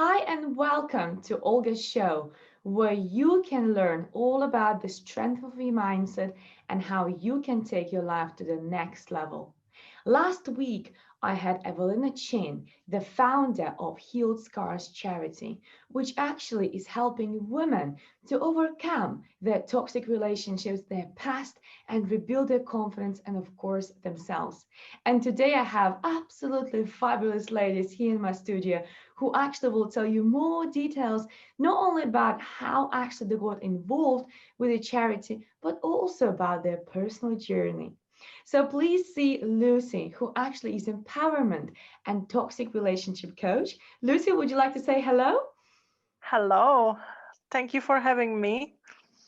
Hi, and welcome to Olga's show, where you can learn all about the strength of your mindset and how you can take your life to the next level. Last week, I had Evelina Chin, the founder of Healed Scars Charity, which actually is helping women to overcome their toxic relationships, their past, and rebuild their confidence and, of course, themselves. And today I have absolutely fabulous ladies here in my studio who actually will tell you more details, not only about how actually they got involved with the charity, but also about their personal journey. So please see Lucy, who actually is empowerment and toxic relationship coach. Lucy, would you like to say hello? Hello, thank you for having me.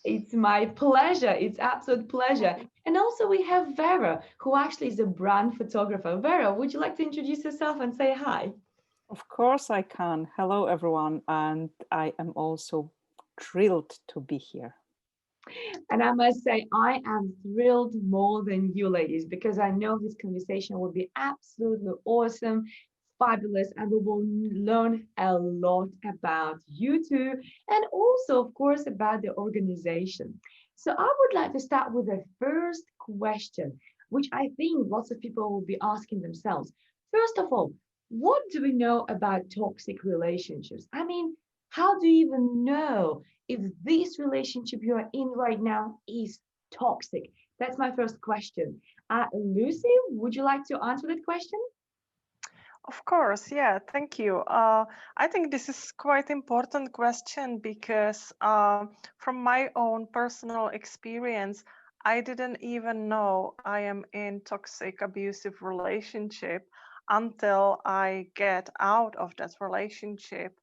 It's my pleasure. It's absolute pleasure. And also we have Vera, who actually is a brand photographer. Vera, would you like to introduce yourself and say hi? Of course I can. Hello, everyone. And I am also thrilled to be here. And I must say, I am thrilled more than you ladies because I know this conversation will be absolutely awesome, fabulous, and we will learn a lot about you two and also, of course, about the organization. So I would like to start with the first question, which I think lots of people will be asking themselves. First of all, what do we know about toxic relationships? I mean, how do you even know if this relationship you are in right now is toxic? That's my first question. Lucy, would you like to answer that question? Of course, yeah, thank you. I think this is quite important question because from my own personal experience, I didn't even know I am in toxic abusive relationship until I get out of that relationship.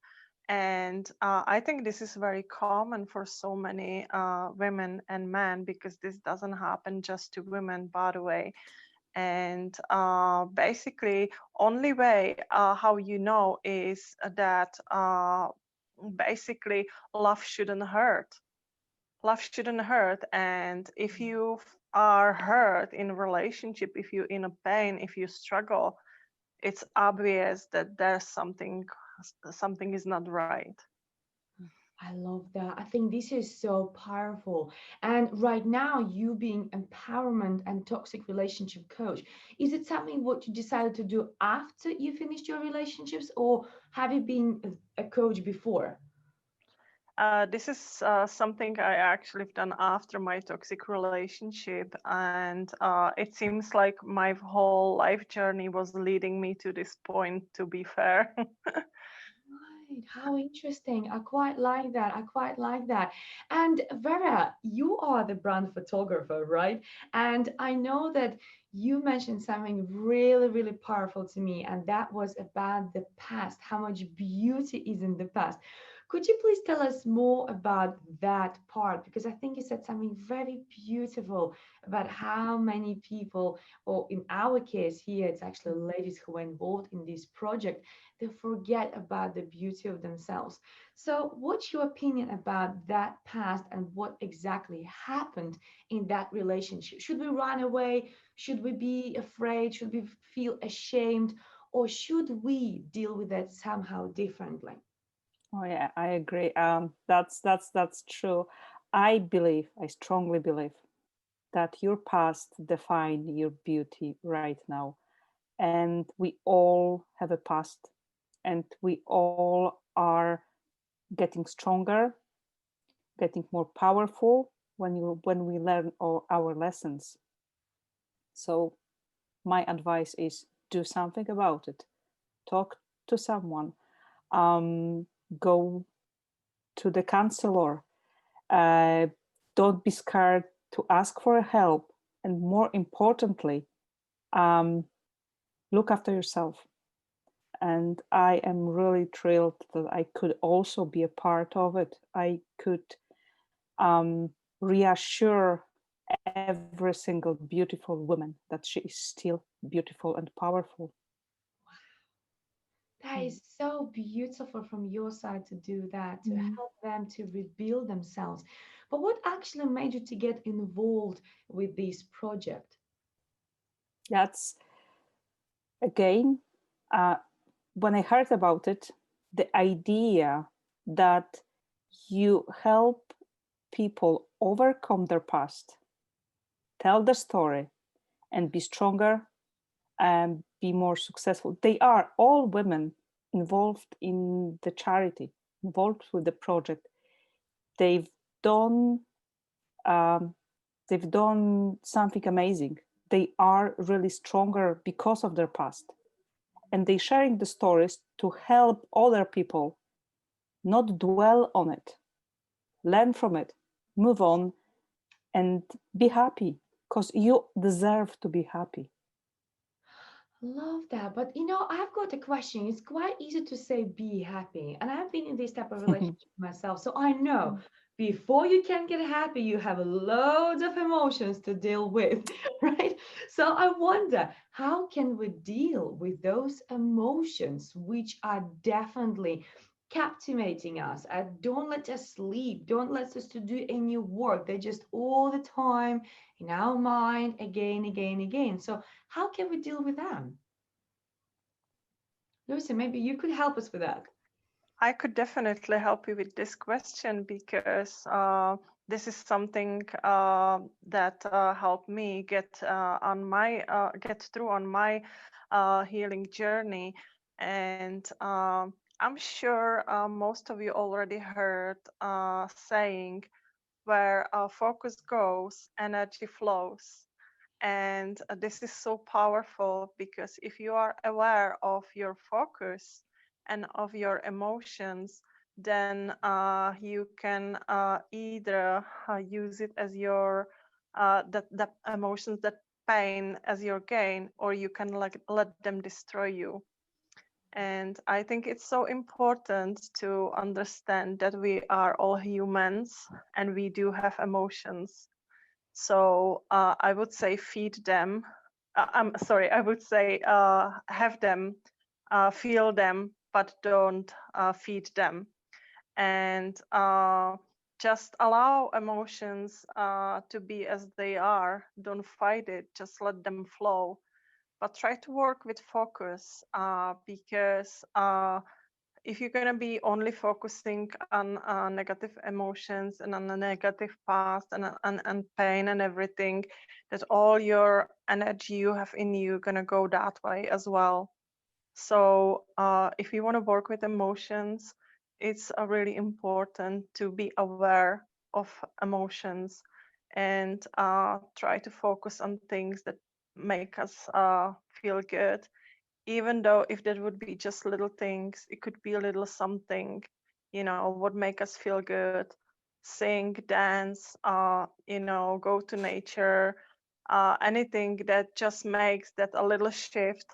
And I think this is very common for so many women and men because this doesn't happen just to women, by the way. And basically only way how you know is that basically love shouldn't hurt. Love shouldn't hurt, and if you are hurt in a relationship, if you're in a pain, if you struggle, it's obvious that there's something is not right. I love that. I think this is so powerful. And right now, you being empowerment and toxic relationship coach, is it something what you decided to do after you finished your relationships, or have you been a coach before? This is something I actually have done after my toxic relationship, and it seems like my whole life journey was leading me to this point, to be fair. Right, how interesting. I quite like that. I quite like that. And Vera, you are the brand photographer, right? And I know that you mentioned something really, really powerful to me, and that was about the past, how much beauty is in the past. Could you please tell us more about that part? Because I think you said something very beautiful about how many people, or in our case here, it's actually ladies who were involved in this project, they forget about the beauty of themselves. So, what's your opinion about that past and what exactly happened in that relationship? Should we run away? Should we be afraid? Should we feel ashamed? Or should we deal with that somehow differently? Oh yeah, I agree. That's true. I strongly believe that your past define your beauty right now, and we all have a past, and we all are getting stronger, getting more powerful when we learn all our lessons. So my advice is do something about it. Talk to someone. Um, Go to the counselor. Uh, don't be scared to ask for help. And more importantly, um, look after yourself. And I am really thrilled that I could also be a part of it. I could um, reassure every single beautiful woman that she is still beautiful and powerful. That is so beautiful from your side to do that, to Mm. help them to rebuild themselves. But what actually made you to get involved with this project? That's again, uh, when I heard about it, the idea that you help people overcome their past, tell the story, and be stronger and be more successful. They are all women involved in the charity, involved with the project. They've done um, they've done something amazing. They are really stronger because of their past, and they sharing the stories to help other people not dwell on it, learn from it, move on, and be happy, because you deserve to be happy. Love that. But you know, I've got a question. It's quite easy to say be happy. And I've been in this type of relationship myself. So I know before you can get happy, you have loads of emotions to deal with, right? So I wonder, how can we deal with those emotions which are definitely captivating us and don't let us sleep, don't let us to do any work. They're just all the time in our mind again, again, again. So how can we deal with them? Lucy, maybe you could help us with that. I could definitely help you with this question because this is something that helped me get through on my healing journey, and I'm sure most of you already heard saying, "Where focus goes, energy flows." And this is so powerful because if you are aware of your focus and of your emotions, then you can either use it as your that emotions, that pain as your gain, or you can like let them destroy you. And I think it's so important to understand that we are all humans and we do have emotions. So I would say feed them. I'm sorry, I would say have them, feel them, but don't feed them. And just allow emotions to be as they are. Don't fight it, just let them flow. But try to work with focus because if you're going to be only focusing on negative emotions and on the negative past and pain and everything, that all your energy you have in you going to go that way as well. So if you want to work with emotions, it's really important to be aware of emotions and try to focus on things that make us feel good, even though if that would be just little things, it could be a little something, would make us feel good. Sing, dance, go to nature, anything that just makes that a little shift.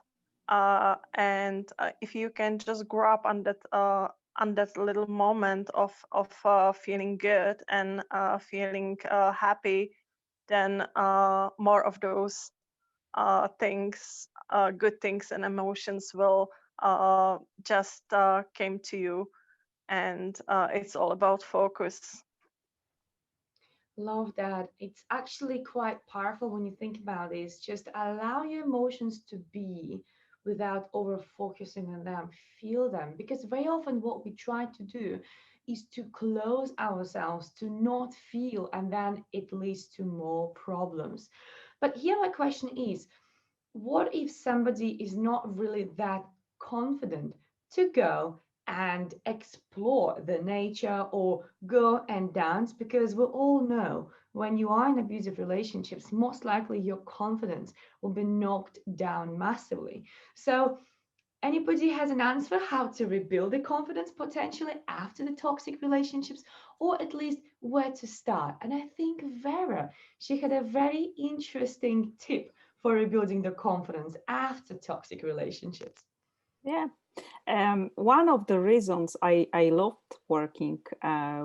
And if you can just grow up on that little moment of feeling good and feeling happy, then more of those things, good things and emotions will just came to you. And it's all about focus. Love that. It's actually quite powerful when you think about this. Just allow your emotions to be without over focusing on them. Feel them. Because very often, what we try to do is to close ourselves to not feel, and then it leads to more problems. But here, my question is, what if somebody is not really that confident to go and explore the nature or go and dance? Because we all know when you are in abusive relationships, most likely your confidence will be knocked down massively. So anybody has an answer how to rebuild the confidence potentially after the toxic relationships, or at least where to start? And I think Vera, she had a very interesting tip for rebuilding the confidence after toxic relationships. Yeah. One of the reasons I loved working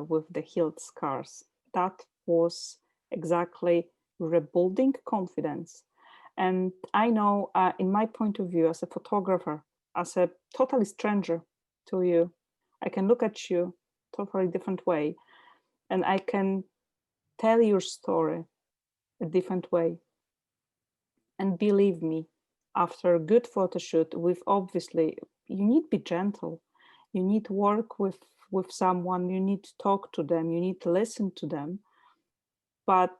with the healed scars, that was exactly rebuilding confidence. And I know, in my point of view as a photographer, as a totally stranger to you, I can look at you totally different way, and I can tell your story a different way. And believe me, after a good photo shoot, with obviously, you need to be gentle. You need to work with someone, you need to talk to them, you need to listen to them. But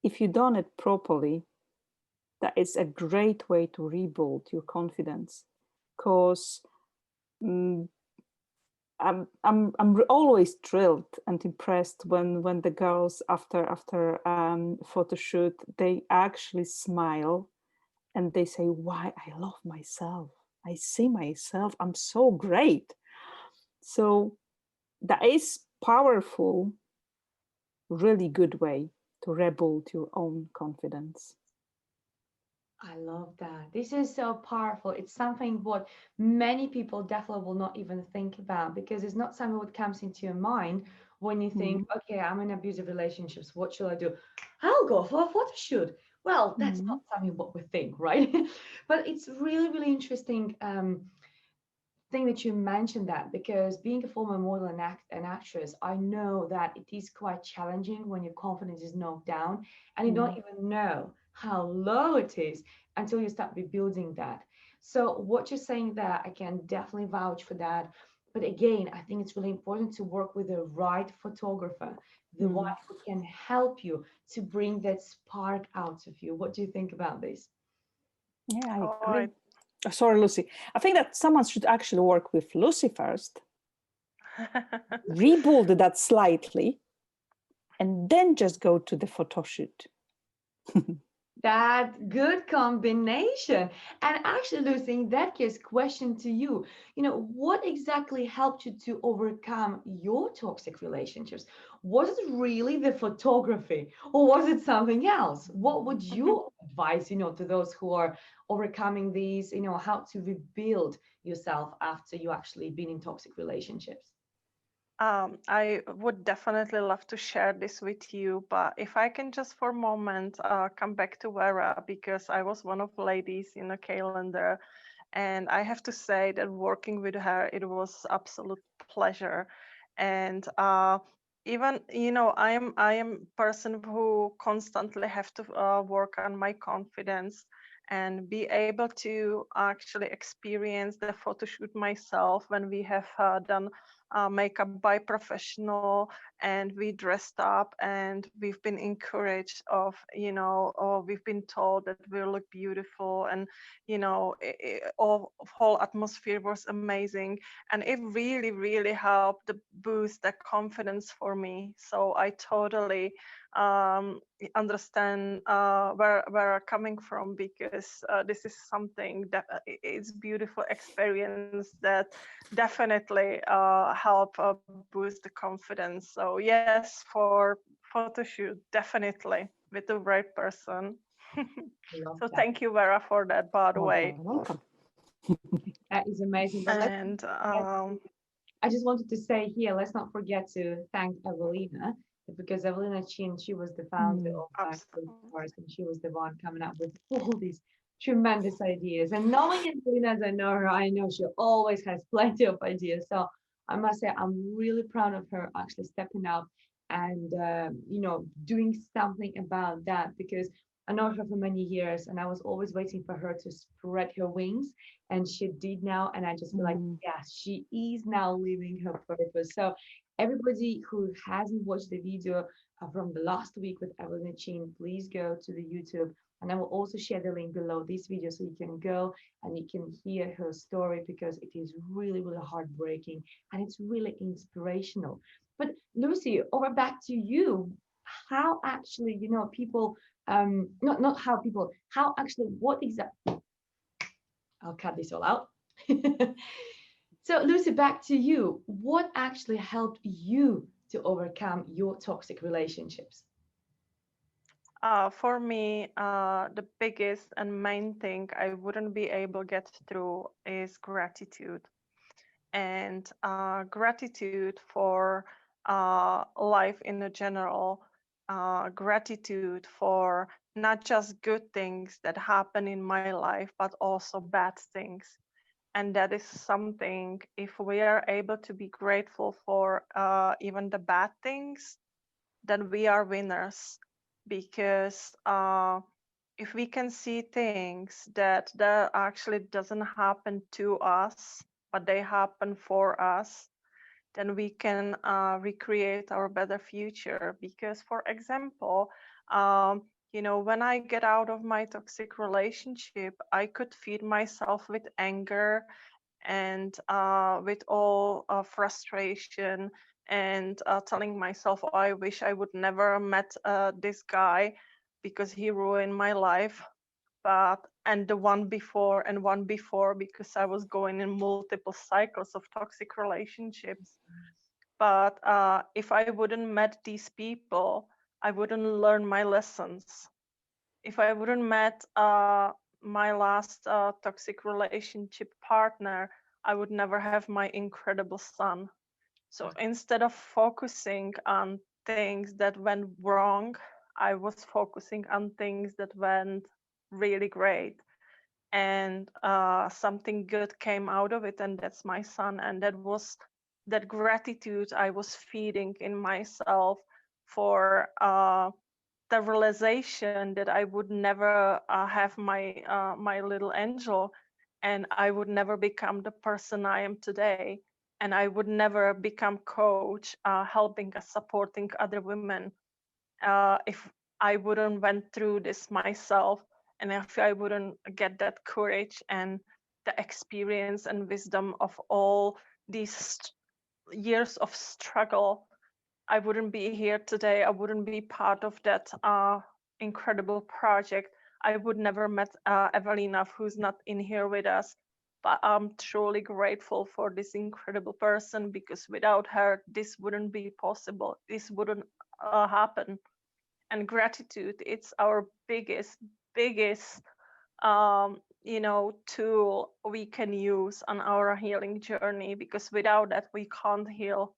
if you done it properly, that is a great way to rebuild your confidence. Because I'm always thrilled and impressed when the girls after photo shoot, they actually smile and they say, "Why, I love myself. I see myself. I'm so great." So that is powerful, really good way to rebuild your own confidence. I love that. This is so powerful. It's something what many people definitely will not even think about, because it's not something what comes into your mind when you think, Mm. okay, I'm in abusive relationships. What should I do? I'll go for a photo shoot. Well, that's not Mm. something what we think, right? But it's really, really interesting thing that you mentioned that, because being a former model and an actress, I know that it is quite challenging when your confidence is knocked down and you don't Mm. even know how low it is until you start rebuilding that. So what you're saying there, I can definitely vouch for that. But again, I think it's really important to work with the right photographer, the one Mm. who can help you to bring that spark out of you. What do you think about this? Yeah, I Oh, agree. Oh, sorry, Lucy. I think that someone should actually work with Lucy first, rebuild that slightly, and then just go to the photo shoot. That good combination. And actually, Lucy, in that case, question to you, what exactly helped you to overcome your toxic relationships? Was it really the photography or was it something else? What would you advise, to those who are overcoming these, how to rebuild yourself after you actually been in toxic relationships? I would definitely love to share this with you, but if I can just for a moment come back to Vera, because I was one of the ladies in a calendar, and I have to say that working with her, it was absolute pleasure. And even I am person who constantly have to work on my confidence and be able to actually experience the photo shoot myself when we have done makeup by professional, and we dressed up and we've been encouraged of, or we've been told that we look beautiful, and all whole atmosphere was amazing, and it really really helped to boost the confidence for me. So I totally understand where I'm coming from, because this is something that it's beautiful experience that definitely help boost the confidence. So yes, for photo shoot, definitely with the right person. Love So that. thank you, Vera, for that, by the Oh, way. you're welcome. That is amazing. But let's And I just wanted to say here, let's not forget to thank Evelina, because Evelina Chin, she was the founder Mm. of Black Food absolutely. Stars, and she was the one coming up with all these tremendous ideas. And knowing Evelina as I know her, I know she always has plenty of ideas. So I must say, I'm really proud of her actually stepping up and doing something about that, because I know her for many years, and I was always waiting for her to spread her wings, and she did now. And I just feel like, Mm. yes, she is now living her purpose. So everybody who hasn't watched the video from the last week with Evelyn Chin, please go to the YouTube, and I will also share the link below this video so you can go and you can hear her story, because it is really really heartbreaking and it's really inspirational. But Lucy, over back to you. How actually, people, not how people, how actually, what exactly, I'll cut this all out. So, Lucy, back to you. What actually helped you to overcome your toxic relationships? For me, the biggest and main thing I wouldn't be able to get through is gratitude. And gratitude for life in a general, gratitude for not just good things that happen in my life, but also bad things. And that is something, if we are able to be grateful for even the bad things, then we are winners. Because if we can see things that actually doesn't happen to us, but they happen for us, then we can recreate our better future. Because, for example, when I get out of my toxic relationship, I could feed myself with anger and with all frustration, and telling myself, oh, I wish I would never met this guy because he ruined my life. But and the one before and one before, because I was going in multiple cycles of toxic relationships. But if I wouldn't met these people, I wouldn't learn my lessons. If I wouldn't met my last toxic relationship partner, I would never have my incredible son. So instead of focusing on things that went wrong, I was focusing on things that went really great. And something good came out of it, and that's my son. And that was that gratitude I was feeding in myself for the realization that I would never have my little angel, and I would never become the person I am today, and I would never become coach, helping and supporting other women, if I wouldn't went through this myself, and if I wouldn't get that courage and the experience and wisdom of all these years of struggle, I wouldn't be here today. I wouldn't be part of that incredible project. I would never met Evelina, who's not in here with us. But I'm truly grateful for this incredible person, because without her, this wouldn't be possible. This wouldn't happen. And gratitude, it's our biggest tool we can use on our healing journey, because without that we can't heal.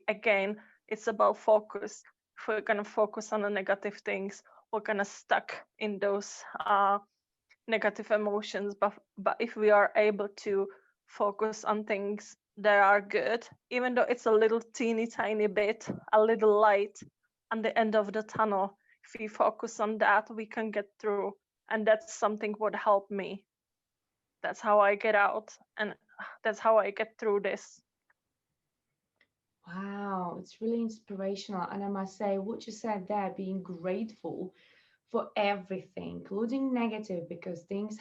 Again, it's about focus. If we're gonna focus on the negative things, we're gonna stuck in those negative emotions. But if we are able to focus on things that are good, even though it's a little teeny tiny bit, a little light on the end of the tunnel, if we focus on that, we can get through. And that's something what helped me. That's how I get out, and that's how I get through this. Wow, it's really inspirational. And I must say, what you said there, being grateful for everything, including negative, because things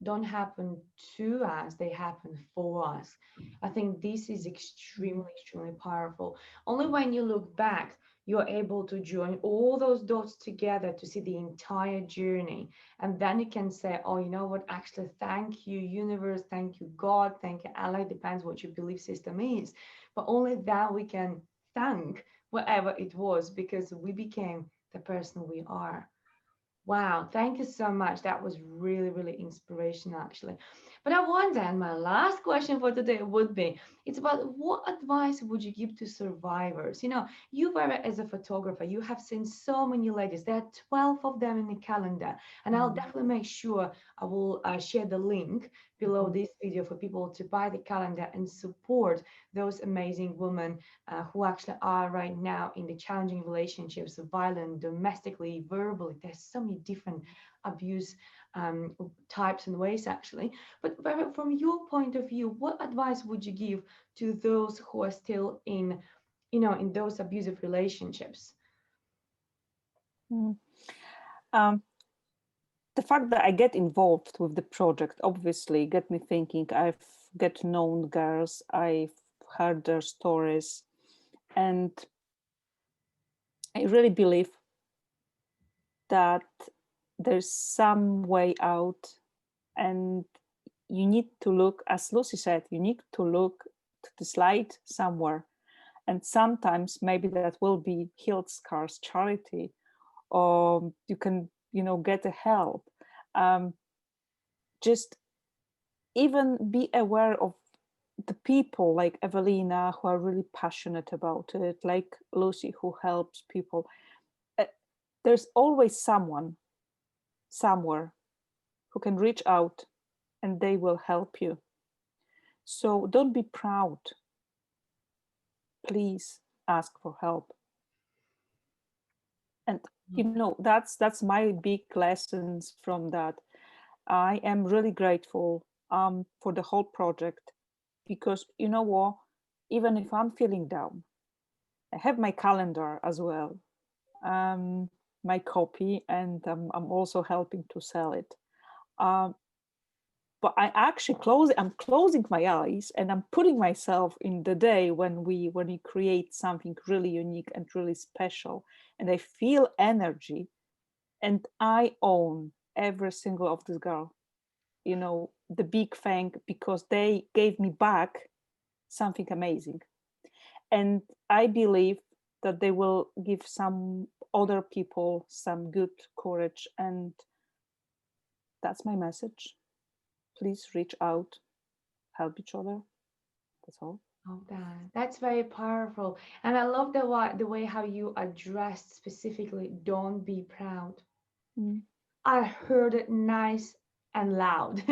don't happen to us, they happen for us. I think this is extremely, extremely powerful. Only when you look back, you're able to join all those dots together to see the entire journey. And then you can say, oh, you know what? Actually, thank you, universe, thank you, God, thank you, Allah. Depends what your belief system is. But only that we can thank whatever it was, because we became the person we are. Wow, thank you so much. That was really, really inspirational, actually. But I wonder, and my last question for today would be, it's about what advice would you give to survivors? You were as a photographer, you have seen so many ladies. There are 12 of them in the calendar, and I'll definitely make sure I will share the link below this video for people to buy the calendar and support those amazing women who actually are right now in the challenging relationships, violent, domestically, verbally. There's so many different abuse types and ways, actually. But from your point of view, what advice would you give to those who are still in those abusive relationships? Mm. Um, the fact that I get involved with the project obviously get me thinking. I've get known girls, I've heard their stories, and I really believe that there's some way out, and you need to look, as Lucy said, you need to look to this light somewhere. And sometimes maybe that will be healed scars charity, or you can get a help. Just even be aware of the people like Evelina who are really passionate about it, like Lucy who helps people. There's always someone somewhere who can reach out and they will help you. So don't be proud. Please ask for help. And that's my big lessons from that. I am really grateful for the whole project. because you know what, even if I'm feeling down, I have my calendar as well, my copy, and I'm also helping to sell it. um, but I'm closing my eyes and I'm putting myself in the day when we create something really unique and really special, and I feel energy, and I own every single of this girl, you know, the big thank, because they gave me back something amazing. And I believe that they will give some other people some good courage, and that's my message. Please reach out, help each other. That's all. Oh, that's very powerful. And I love the way how you addressed specifically, don't be proud. Mm. I heard it nice and loud.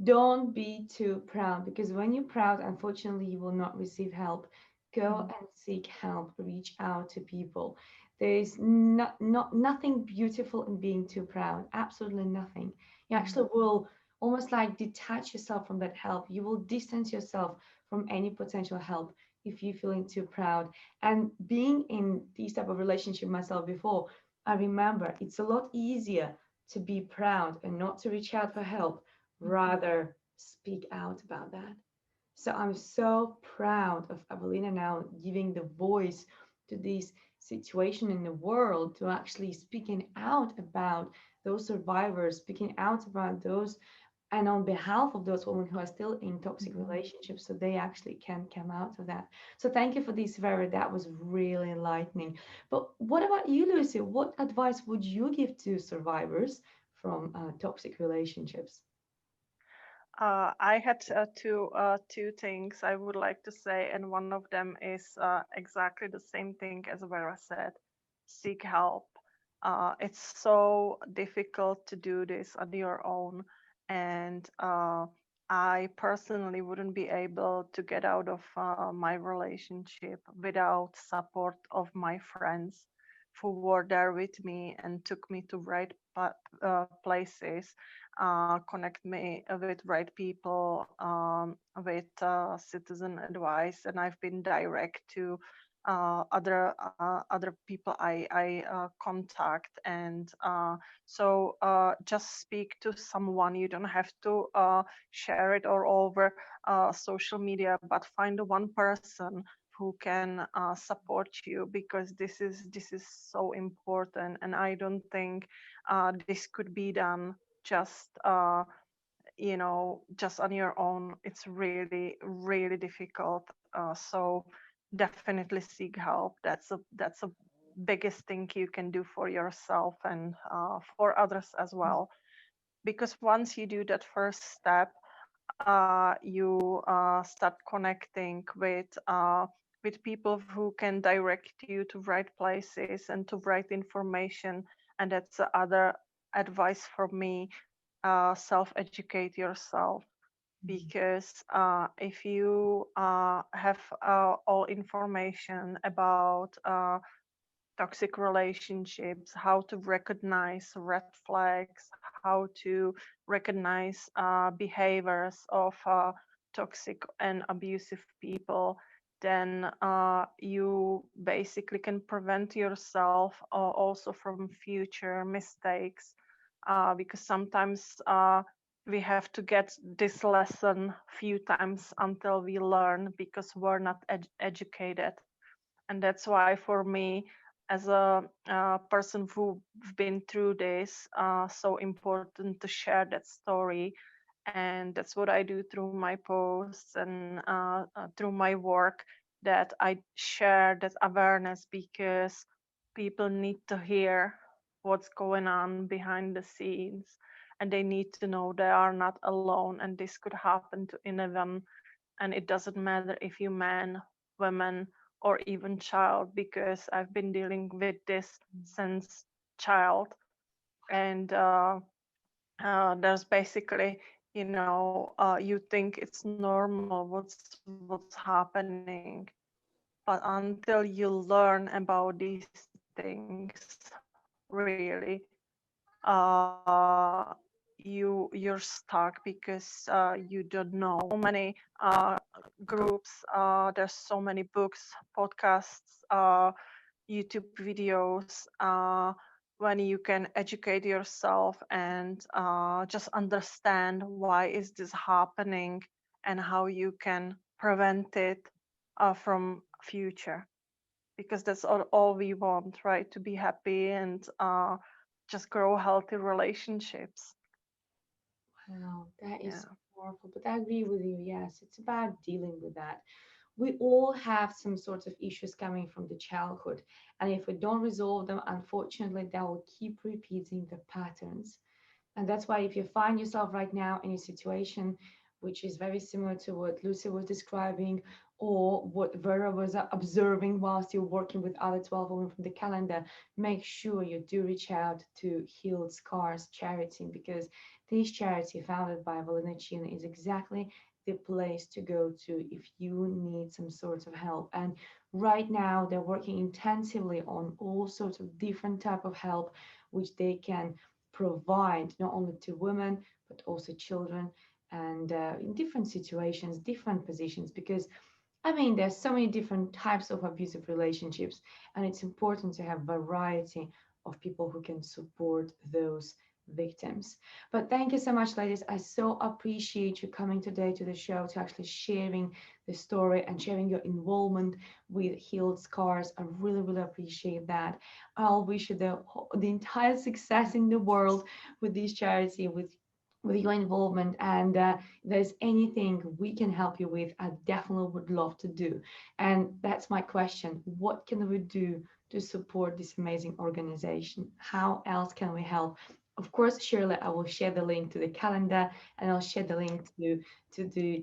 Don't be too proud, because when you're proud, unfortunately, you will not receive help. Go Mm. and seek help, reach out to people. There's nothing beautiful in being too proud. Absolutely nothing. You Mm. actually will almost like detach yourself from that help. You will distance yourself from any potential help if you're feeling too proud. And being in these type of relationship myself before, I remember it's a lot easier to be proud and not to reach out for help, rather speak out about that. So I'm so proud of Avelina now giving the voice to this situation in the world, to actually speaking out about those survivors, speaking out about those, and on behalf of those women who are still in toxic Mhm. relationships, so they actually can come out of that. So thank you for this, Vera. That was really enlightening. But what about you, Lucy? What advice would you give to survivors from toxic relationships? I had two things I would like to say, and one of them is exactly the same thing as Vera said: seek help. It's so difficult to do this on your own, and I personally wouldn't be able to get out of my relationship without support of my friends who were there with me and took me to right places, connect me with right people, with citizen advice, and I've been direct to other people I contact, and just speak to someone. You don't have to share it all over social media, but find one person who can support you, because this is so important, and I don't think this could be done just just on your own. It's really really difficult, so definitely seek help. That's a biggest thing you can do for yourself and for others as well, because once you do that first step, you start connecting with people who can direct you to right places and to right information. And that's the other advice from me: self-educate yourself, because if you have all information about toxic relationships, how to recognize red flags, how to recognize behaviors of toxic and abusive people, then you basically can prevent yourself also from future mistakes, because sometimes we have to get this lesson few times until we learn, because we're not educated. And that's why for me, as a person who've been through this, so important to share that story. And that's what I do through my posts and through my work, that I share that awareness, because people need to hear what's going on behind the scenes, and they need to know they are not alone, and this could happen to anyone. And it doesn't matter if you're man, woman, or even child, because I've been dealing with this since child. And there's basically, you think it's normal what's happening, but until you learn about these things really, you don't know you're stuck because you don't know many groups. There's so many books, podcasts, YouTube videos, when you can educate yourself and just understand why is this happening and how you can prevent it from future, because that's all we want, right? To be happy and just grow healthy relationships. Wow, that is Yeah. so powerful. But I agree with you. Yes, it's about dealing with that. We all have some sorts of issues coming from the childhood. And if we don't resolve them, unfortunately, that will keep repeating the patterns. And that's why if you find yourself right now in a situation which is very similar to what Lucy was describing or what Vera was observing whilst you're working with other 12 women from the calendar, make sure you do reach out to Healed Scars charity, because this charity founded by Valina Chin is exactly the place to go to if you need some sort of help. And right now they're working intensively on all sorts of different type of help which they can provide not only to women but also children, and in different situations, different positions, because I mean there's so many different types of abusive relationships, and it's important to have variety of people who can support those victims. But thank you so much, ladies. I so appreciate you coming today to the show, to actually sharing the story and sharing your involvement with Healed Scars. I really, really appreciate that. I'll wish you the entire success in the world with this charity, with your involvement. And if there's anything we can help you with, I definitely would love to do. And that's my question. What can we do to support this amazing organization? How else can we help? Of course, Shirley, I will share the link to the calendar, and I'll share the link to the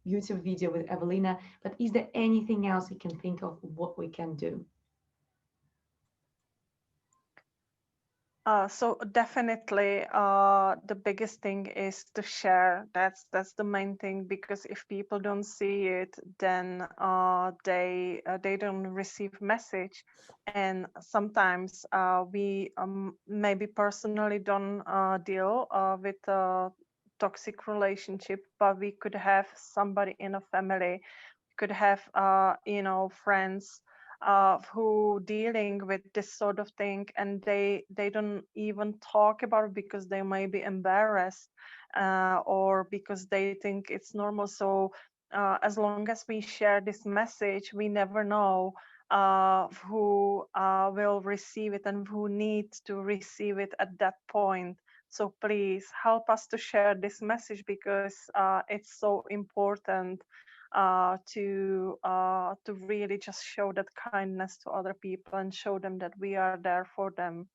YouTube video with Evelina. But is there anything else you can think of what we can do? So definitely, the biggest thing is to share. That's the main thing, because if people don't see it, then they don't receive message. And sometimes we maybe personally don't deal with a toxic relationship, but we could have somebody in a family, could have friends who dealing with this sort of thing, and they don't even talk about it because they may be embarrassed, or because they think it's normal. So as long as we share this message, we never know who will receive it and who needs to receive it at that point. So please help us to share this message, because it's so important to really just show that kindness to other people and show them that we are there for them.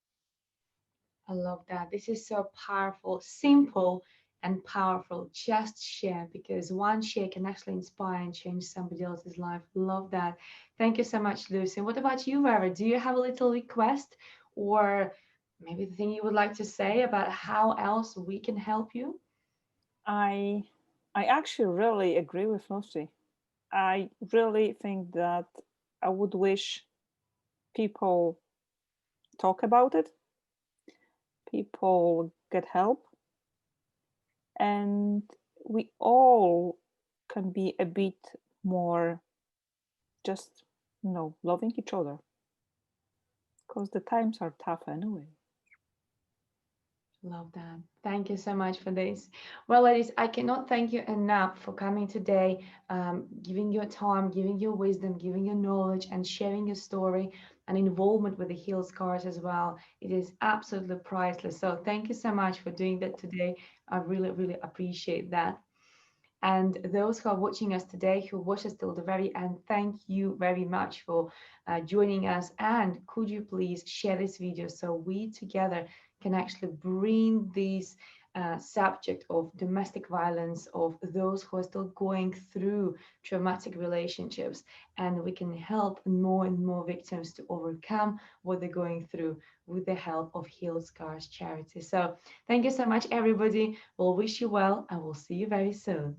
I love that. This is so powerful, simple and powerful. Just share, because one share can actually inspire and change somebody else's life. Love that. Thank you so much, Lucy. What about you, Vera? Do you have a little request or maybe the thing you would like to say about how else we can help you? I I actually really agree with Lucy. I really think that I would wish people talk about it, people get help, and we all can be a bit more just, loving each other, because the times are tough anyway. Love that. Thank you so much for this. Well, ladies, I cannot thank you enough for coming today, giving your time, giving your wisdom, giving your knowledge, and sharing your story and involvement with the Heal Scars as well. It is absolutely priceless. So thank you so much for doing that today. I really, really appreciate that. And those who are watching us today, who watch us till the very end, thank you very much for joining us. And could you please share this video so we together can actually bring this subject of domestic violence, of those who are still going through traumatic relationships, and we can help more and more victims to overcome what they're going through with the help of Heal Scars Charity. So thank you so much, everybody. We'll wish you well, and we'll see you very soon.